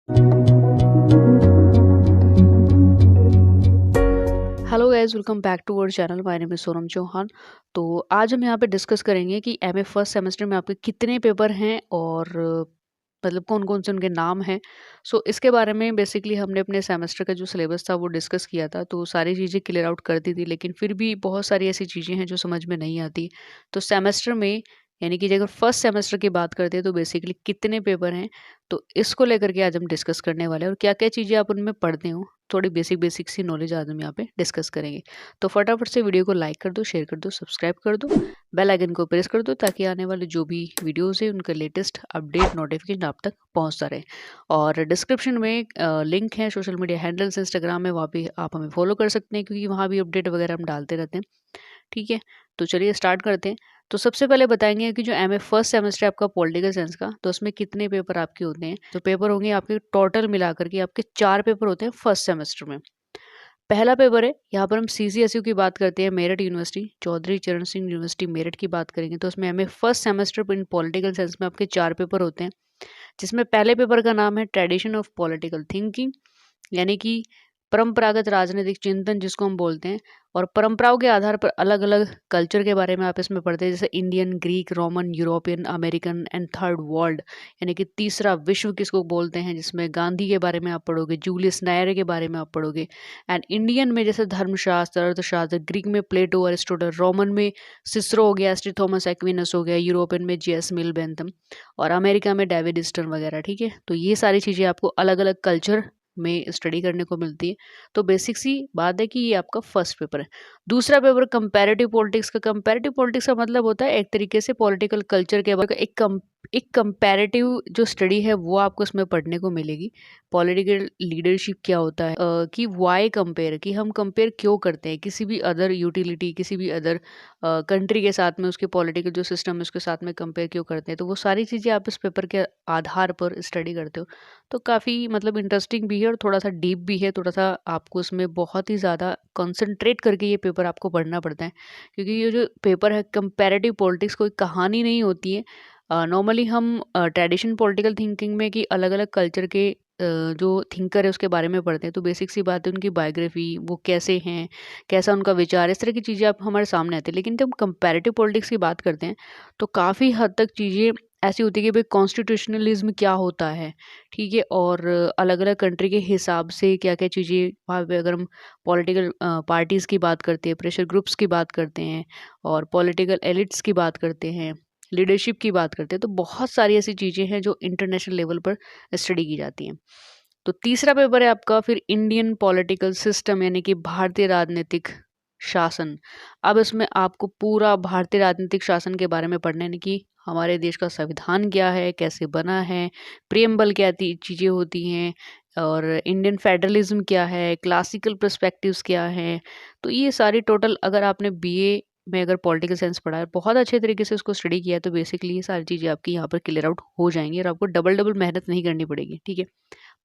Hello guys, welcome back to our channel. My name is Sonam Chauhan. तो आज हम यहाँ पे डिस्कस करेंगे कि एमए फर्स्ट सेमेस्टर में आपके कितने पेपर हैं और मतलब कौन कौन से उनके नाम हैं। सो इसके बारे में बेसिकली हमने अपने सेमेस्टर का जो सिलेबस था वो डिस्कस किया था, तो सारी चीज़ें क्लियर आउट कर दी थी, लेकिन फिर भी बहुत सारी ऐसी चीज़ें हैं जो समझ में नहीं आती। तो सेमेस्टर में यानी कि अगर फर्स्ट सेमेस्टर की बात करते हैं तो बेसिकली कितने पेपर हैं, तो इसको लेकर के आज हम डिस्कस करने वाले हैं और क्या क्या चीज़ें आप उनमें पढ़ते हो, थोड़ी बेसिक बेसिक सी नॉलेज आज हम यहाँ पे डिस्कस करेंगे। तो फटाफट से वीडियो को लाइक कर दो, शेयर कर दो, सब्सक्राइब कर दो, बेल आइकन को प्रेस कर दो ताकि आने वाले जो भी वीडियोस है उनका लेटेस्ट अपडेट नोटिफिकेशन आप तक पहुँचता रहे। और डिस्क्रिप्शन में लिंक है सोशल मीडिया हैंडल्स, इंस्टाग्राम में, वहाँ पे आप हमें फॉलो कर सकते हैं क्योंकि वहाँ भी अपडेट वगैरह हम डालते रहते हैं। ठीक है, तो चलिए स्टार्ट करते हैं। तो सबसे पहले बताएंगे कि जो एमए फर्स्ट सेमेस्टर है आपका पॉलिटिकल साइंस का, तो उसमें कितने पेपर आपके होते हैं। तो पेपर होंगे आपके टोटल मिलाकर के आपके 4 पेपर होते हैं फर्स्ट सेमेस्टर में। पहला पेपर है, यहाँ पर हम सीसीएसयू की बात करते हैं, मेरठ यूनिवर्सिटी, चौधरी चरण सिंह यूनिवर्सिटी मेरठ की बात करेंगे तो उसमें एमए फर्स्ट सेमेस्टर इन पॉलिटिकल साइंस में आपके 4 पेपर होते हैं, जिसमें पहले पेपर का नाम है ट्रेडिशन ऑफ पॉलिटिकल थिंकिंग, यानी कि परंपरागत राजनीतिक चिंतन जिसको हम बोलते हैं। और परंपराओं के आधार पर अलग अलग कल्चर के बारे में आप इसमें पढ़ते हैं, जैसे Indian, Greek, Roman, European, American and third world, यानी कि तीसरा विश्व किसको बोलते हैं, जिसमें गांधी के बारे में आप पढ़ोगे, जूलियस नायर के बारे में आप पढ़ोगे। एंड इंडियन में जैसे धर्मशास्त्र, अर्थशास्त्र, ग्रीक में प्लेटो, अरिस्टोटल, रोमन में सिसरो हो गया, एस टी थॉमस एक्विनस हो गया, यूरोपियन में जेएस मिल बेंथम, और अमेरिका में डेविड ईस्टर्न वगैरह। ठीक है, तो ये सारी चीज़ें आपको अलग अलग कल्चर में स्टडी करने को मिलती है। तो बेसिक सी बात है कि ये आपका फर्स्ट पेपर है। दूसरा पेपर कंपैरेटिव पॉलिटिक्स का। कंपैरेटिव पॉलिटिक्स का मतलब होता है एक तरीके से पॉलिटिकल कल्चर के बारे में एक कंपैरेटिव जो स्टडी है वो आपको इसमें पढ़ने को मिलेगी। पॉलिटिकल लीडरशिप क्या होता है, कि वाई कंपेयर, कि हम कंपेयर क्यों करते हैं किसी भी अदर यूटिलिटी, किसी भी अदर कंट्री के साथ में, उसके पॉलिटिकल जो सिस्टम है उसके साथ में कंपेयर क्यों करते हैं। तो वो सारी चीज़ें आप इस पेपर के आधार पर स्टडी करते हो। तो काफ़ी मतलब इंटरेस्टिंग भी है और थोड़ा सा डीप भी है, थोड़ा सा आपको उसमें बहुत ही ज़्यादा कंसंट्रेट करके ये पेपर आपको पढ़ना पड़ता है, क्योंकि ये जो पेपर है कंपैरेटिव पॉलिटिक्स कोई कहानी नहीं होती है। नॉर्मली हम ट्रेडिशन पॉलिटिकल थिंकिंग में कि अलग अलग कल्चर के जो थिंकर है उसके बारे में पढ़ते हैं, तो बेसिक सी बात है उनकी बायोग्राफी, वो कैसे हैं, कैसा उनका विचार, इस तरह की चीज़ें आप हमारे सामने आती है। लेकिन जब कंपैरेटिव पॉलिटिक्स की बात करते हैं तो काफ़ी हद तक चीज़ें ऐसी होती है कि भाई कॉन्स्टिट्यूशनलिज्म क्या होता है, ठीक है, और अलग अलग कंट्री के हिसाब से क्या क्या चीज़ें वहाँ पे, अगर हम पॉलिटिकल पार्टीज़ की बात करते हैं, प्रेशर ग्रुप्स की बात करते हैं, और पॉलिटिकल एलिट्स की बात करते हैं, लीडरशिप की बात करते हैं, तो बहुत सारी ऐसी चीज़ें हैं जो इंटरनेशनल लेवल पर स्टडी की जाती हैं। तो तीसरा पेपर है आपका फिर इंडियन पॉलिटिकल सिस्टम, यानी कि भारतीय राजनीतिक शासन। अब इसमें आपको पूरा भारतीय राजनीतिक शासन के बारे में पढ़ना है, यानी कि हमारे देश का संविधान क्या है, कैसे बना है, प्रियम्बल क्या चीज़ें होती हैं, और इंडियन फेडरलिज्म क्या है, क्लासिकल पर्सपेक्टिव्स क्या हैं। तो ये सारी टोटल, अगर आपने बीए में अगर पॉलिटिकल साइंस पढ़ा है, बहुत अच्छे तरीके से उसको स्टडी किया है, तो बेसिकली ये सारी चीज़ें आपकी यहाँ पर क्लियर आउट हो जाएंगी और आपको डबल डबल मेहनत नहीं करनी पड़ेगी। ठीक है,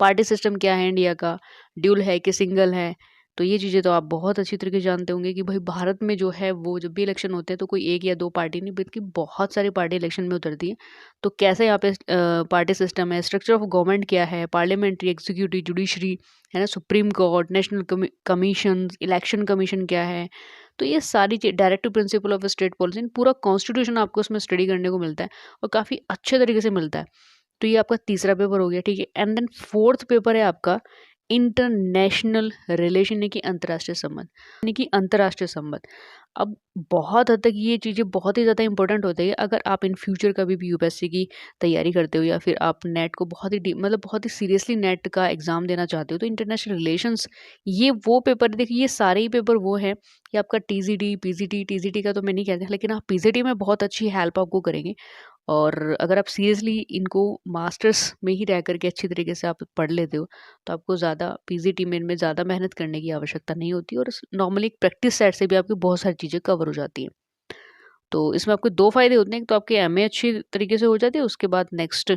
पार्टी सिस्टम क्या है इंडिया का, ड्यूल है कि सिंगल है, तो ये चीज़ें तो आप बहुत अच्छी तरीके से जानते होंगे कि भाई भारत में जो है वो जब भी इलेक्शन होते हैं तो कोई एक या दो पार्टी नहीं बल्कि बहुत सारी पार्टी इलेक्शन में उतरती है। तो कैसे यहाँ पे पार्टी सिस्टम है, स्ट्रक्चर ऑफ गवर्नमेंट क्या है, पार्लियामेंट्री, एग्जीक्यूटिव, जुडिशरी, है ना, supreme court, national commission, election commission क्या है। तो ये सारी चीज, directive principle of state policy, पूरा कॉन्स्टिट्यूशन आपको उसमें स्टडी करने को मिलता है और काफ़ी अच्छे तरीके से मिलता है। तो ये आपका तीसरा पेपर हो गया। ठीक है, एंड देन फोर्थ पेपर है आपका इंटरनेशनल रिलेशन, यानी कि अंतर्राष्ट्रीय संबंध, यानी कि अंतर्राष्ट्रीय संबंध। अब बहुत हद तक ये चीज़ें बहुत ही ज़्यादा इंपॉर्टेंट होती है अगर आप इन फ्यूचर कभी भी यूपीएससी की तैयारी करते हो या फिर आप नेट को बहुत ही मतलब बहुत ही सीरियसली नेट का एग्जाम देना चाहते हो, तो इंटरनेशनल रिलेशंस ये वो पेपर, देखिए ये सारे ही पेपर वो हैं कि आपका टीजीटी, पीजीटी, टीजीटी का तो मैं नहीं कहती, लेकिन आप पीजीटी में बहुत अच्छी हेल्प आपको करेंगे। और अगर आप सीरियसली इनको मास्टर्स में ही रह करके अच्छी तरीके से आप पढ़ लेते हो तो आपको ज़्यादा पीजीटी में इनमें ज़्यादा मेहनत करने की आवश्यकता नहीं होती और नॉर्मली एक प्रैक्टिस सेट से भी आपकी बहुत सारी चीज़ें कवर हो जाती हैं। तो इसमें आपके दो फायदे होते हैं, एक तो आपके एमए अच्छी तरीके से हो जाती है, उसके बाद नेक्स्ट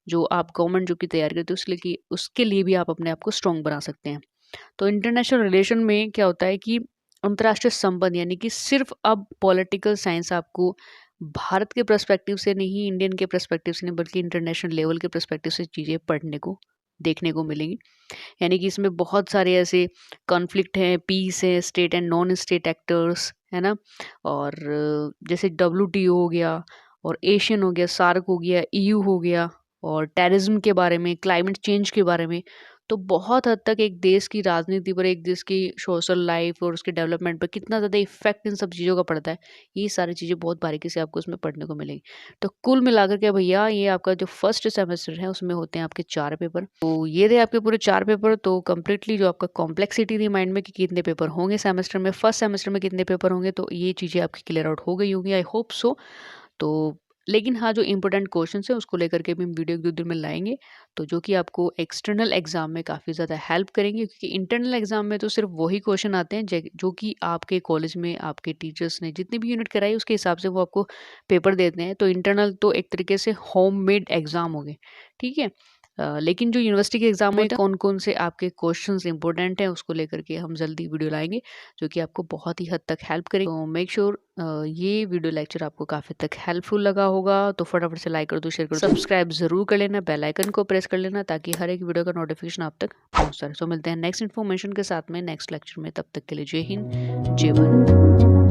जो आप गवर्नमेंट जॉब की तैयारी करते हो उसके लिए भी आप अपने आप को स्ट्रॉन्ग बना सकते हैं। तो इंटरनेशनल रिलेशन में क्या होता है कि अंतर्राष्ट्रीय संबंध, यानी कि सिर्फ अब पॉलिटिकल साइंस आपको भारत के पर्सपेक्टिव से नहीं, इंडियन के पर्सपेक्टिव से नहीं, बल्कि इंटरनेशनल लेवल के पर्सपेक्टिव से चीज़ें पढ़ने को देखने को मिलेंगी। यानी कि इसमें बहुत सारे ऐसे कॉन्फ्लिक्ट हैं, पीस है, state and non state actors, है ना? और जैसे WTO हो गया और एशियन हो गया, सार्क हो गया, EU हो गया और टेररिज्म के बारे में, क्लाइमेट चेंज के बारे में। तो बहुत हद तक एक देश की राजनीति पर, एक देश की सोशल लाइफ और उसके डेवलपमेंट पर कितना ज़्यादा इफ़ेक्ट इन सब चीज़ों का पड़ता है, ये सारी चीज़ें बहुत बारीकी से आपको उसमें पढ़ने को मिलेंगी। तो कुल मिलाकर के भैया ये आपका जो फर्स्ट सेमेस्टर है उसमें होते हैं आपके 4 पेपर। तो ये रहे आपके पूरे 4 पेपर। तो कंप्लीटली जो आपका कॉम्प्लेक्सिटी थी माइंड में कि कितने पेपर होंगे सेमेस्टर में, फर्स्ट सेमेस्टर में कितने पेपर होंगे, तो ये चीज़ें आपकी क्लियर आउट हो गई होंगी, आई होप सो। तो लेकिन हाँ, जो इम्पोर्टेंट क्वेश्चंस हैं उसको लेकर के भी हम वीडियो 1-2 दिन में लाएँगे, तो जो कि आपको एक्सटर्नल एग्ज़ाम में काफ़ी ज़्यादा हेल्प करेंगे, क्योंकि इंटरनल एग्ज़ाम में तो सिर्फ वही क्वेश्चन आते हैं जो कि आपके कॉलेज में आपके टीचर्स ने जितनी भी यूनिट कराई उसके हिसाब से वो आपको पेपर देते हैं। तो इंटरनल तो एक तरीके से होममेड एग्ज़ाम हो गए, ठीक है? लेकिन जो यूनिवर्सिटी के एग्ज़ाम में कौन-कौन से आपके क्वेश्चंस इम्पोर्टेंट हैं उसको लेकर के हम जल्दी वीडियो लाएँगे, जो कि आपको बहुत ही हद तक हेल्प करेंगे। तो मेक श्योर ये वीडियो लेक्चर आपको काफ़ी तक हेल्पफुल लगा होगा, तो फटाफट से लाइक कर दो, शेयर कर दो, सब्सक्राइब ज़रूर कर लेना, बेल आइकन को प्रेस कर लेना ताकि हर एक वीडियो का नोटिफिकेशन आप तक पहुँचता रहे। सो मिलते हैं नेक्स्ट इन्फॉर्मेशन के साथ में नेक्स्ट लेक्चर में, तब तक के लिए जय हिंद, जय भारत।